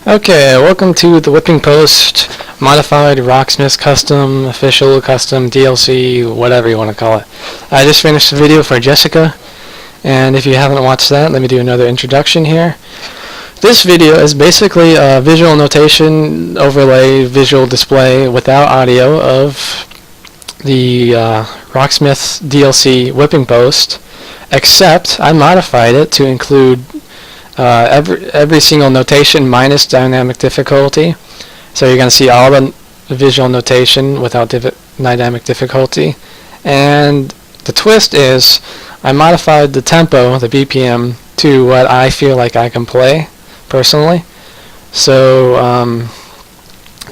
Okay, welcome to the WhippingPost modified Rocksmith custom, official, custom, DLC, whatever you want to call it. I just finished the video for Jessica, and if you haven't watched that, let me do another introduction here. This video is basically a visual notation overlay, visual display without audio of the Rocksmith DLC WhippingPost, except I modified it to include every single notation minus dynamic difficulty. So you're going to see all the visual notation without dynamic difficulty. And the twist is I modified the tempo, the BPM, to what I feel like I can play personally. So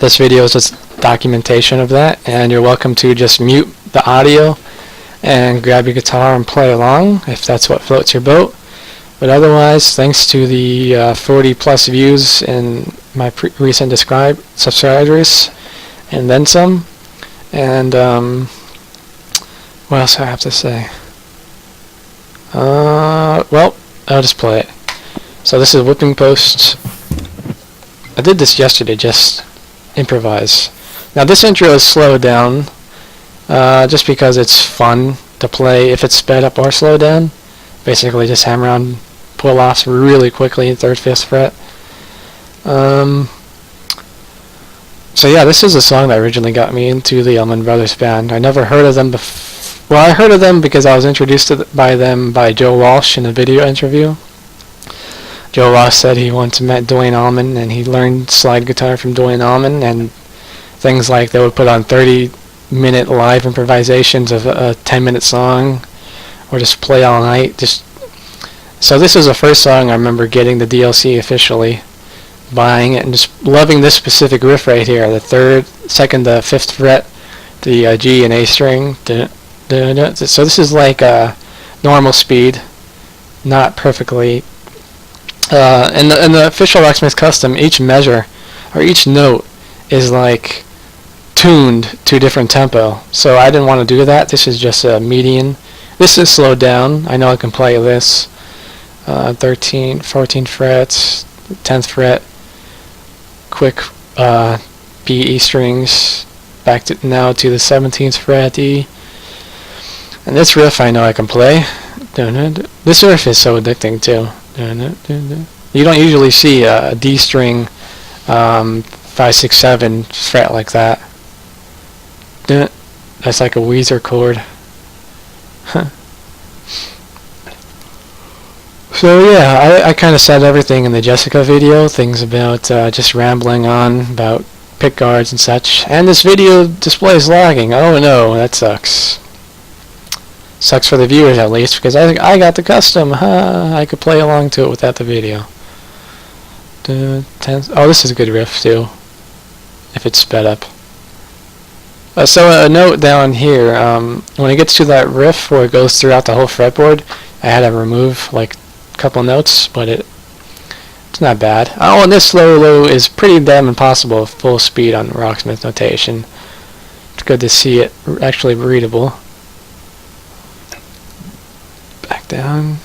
this video is just documentation of that, and you're welcome to just mute the audio and grab your guitar and play along if that's what floats your boat. But otherwise, thanks to the 40 plus views in my recent subscribers, and then some. And what else do I have to say? Well, I'll just play it. So this is WhippingPost. I did this yesterday, just improvise. Now this intro is slowed down, just because it's fun to play if it's sped up or slowed down. Basically just hammer on pull-offs really quickly, 3rd, 5th fret. So yeah, this is a song that originally got me into the Allman Brothers Band. I never heard of them before. Well, I heard of them because I was introduced by them by Joe Walsh in a video interview. Joe Walsh said he once met Duane Allman and he learned slide guitar from Duane Allman, and things like they would put on 30-minute live improvisations of a 10-minute song, or just play all night. So this was the first song I remember getting the DLC officially, buying it, and just loving this specific riff right here, the 3rd, 2nd, the 5th fret, the G and A string. So this is like a normal speed, not perfectly. In the official Rocksmith custom, each measure or each note is like tuned to a different tempo. So I didn't want to do that. This is just a median. This is slowed down. I know I can play this. 13, 14 frets, 10th fret, quick B, E strings, back to now to the 17th fret E. And this riff I know I can play. This riff is so addicting too. You don't usually see a D string 5, 6, 7 fret like that. That's like a Weezer chord. So yeah, I kind of said everything in the Jessica video, things about just rambling on about pick guards and such. And this video display is lagging. Oh no, that sucks. Sucks for the viewers at least, because I got the custom. I could play along to it without the video. Oh, this is a good riff too, if it's sped up. So a note down here, when it gets to that riff where it goes throughout the whole fretboard, I had to remove like a couple notes, but it's not bad. Oh, and this low is pretty damn impossible at full speed on Rocksmith notation. It's good to see it actually readable. Back down.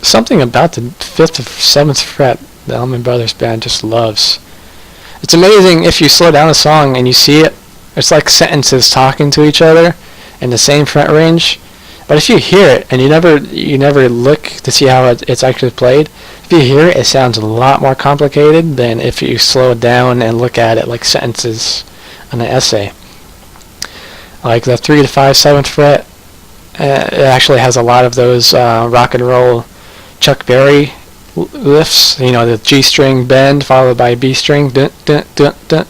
Something about the 5th or 7th fret the Allman Brothers Band just loves. It's amazing if you slow down a song and you see it. It's like sentences talking to each other in the same fret range. But if you hear it and you never look to see how it's actually played, if you hear it, it sounds a lot more complicated than if you slow it down and look at it like sentences on an essay. Like the 3 to 5, 7th fret, it actually has a lot of those rock and roll Chuck Berry lifts, you know, the G string bend followed by B string, dun, dun, dun, dun,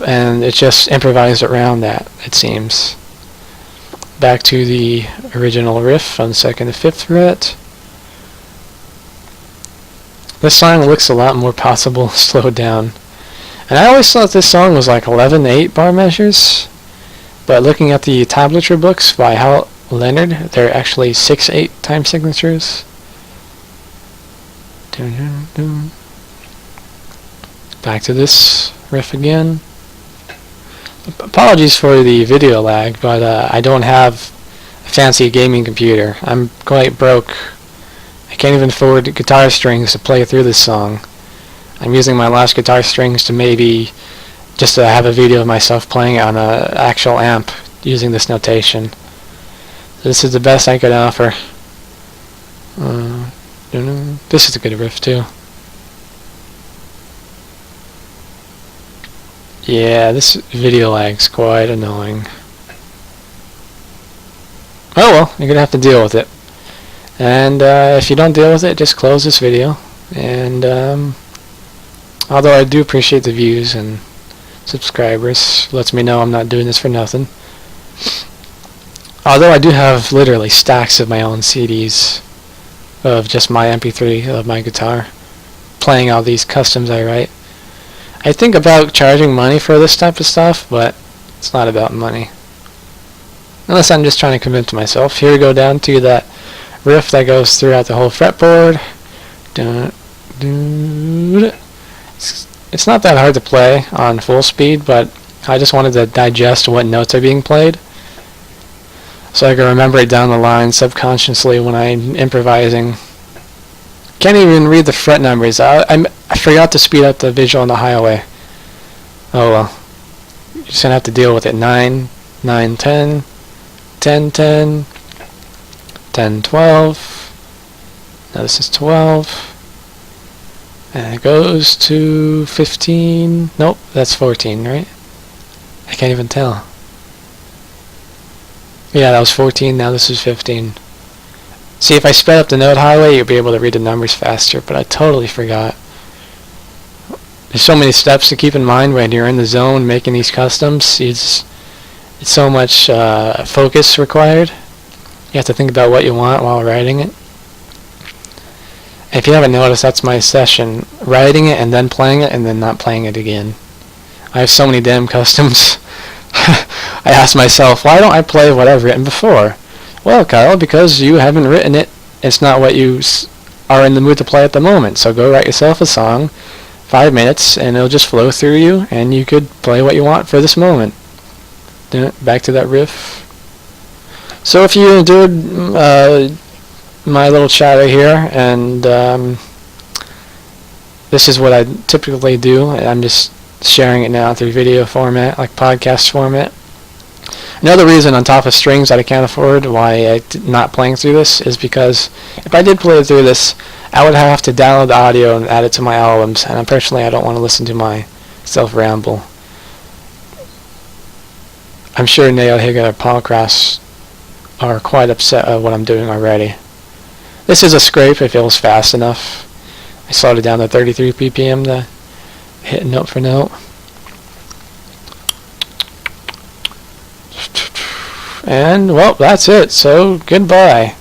and it's just improvised around that, it seems. Back to the original riff on 2nd and 5th fret. This song looks a lot more possible slowed down. And I always thought this song was like 11 8 bar measures, but looking at the tablature books by Hal Leonard, they're actually 6/8 time signatures. Back to this riff again. Apologies for the video lag, but I don't have a fancy gaming computer. I'm quite broke. I can't even afford guitar strings to play through this song. I'm using my last guitar strings to maybe just to have a video of myself playing it on an actual amp using this notation. This is the best I could offer. This is a good riff too. Yeah, this video lag's quite annoying. Oh well, you're gonna have to deal with it. And if you don't deal with it, just close this video. And although I do appreciate the views and subscribers, lets me know I'm not doing this for nothing. Although I do have literally stacks of my own CDs of just my MP3 of my guitar, playing all these customs I write. I think about charging money for this type of stuff, but it's not about money. Unless I'm just trying to convince myself. Here we go down to that riff that goes throughout the whole fretboard. It's not that hard to play on full speed, but I just wanted to digest what notes are being played, so I can remember it down the line subconsciously when I'm improvising. Can't even read the fret numbers. I forgot to speed up the visual on the highway. Oh well. You're just gonna have to deal with it. 9, 9, 10, 10, 10, 10, 12. Now this is 12. And it goes to 15. Nope, that's 14, right? I can't even tell. Yeah, that was 14, now this is 15. See, if I sped up the note highway, you'll be able to read the numbers faster, but I totally forgot. There's so many steps to keep in mind when you're in the zone making these customs. It's so much focus required. You have to think about what you want while writing it. If you haven't noticed, that's my session. Writing it and then playing it and then not playing it again. I have so many damn customs. I ask myself, why don't I play what I've written before? Well, Kyle, because you haven't written it. It's not what you are in the mood to play at the moment. So go write yourself a song, 5 minutes, and it'll just flow through you, and you could play what you want for this moment. Back to that riff. So if you enjoyed my little chatter here, and this is what I typically do. I'm just sharing it now through video format, like podcast format. Another reason on top of strings that I can't afford why I'm not playing through this is because if I did play through this, I would have to download the audio and add it to my albums, and personally I don't want to listen to myself ramble. I'm sure Neil Higgin or Paul Cross are quite upset at what I'm doing already. This is a scrape. It feels fast enough. I slowed it down to 33 BPM to hit note for note. And, well, that's it. So, goodbye.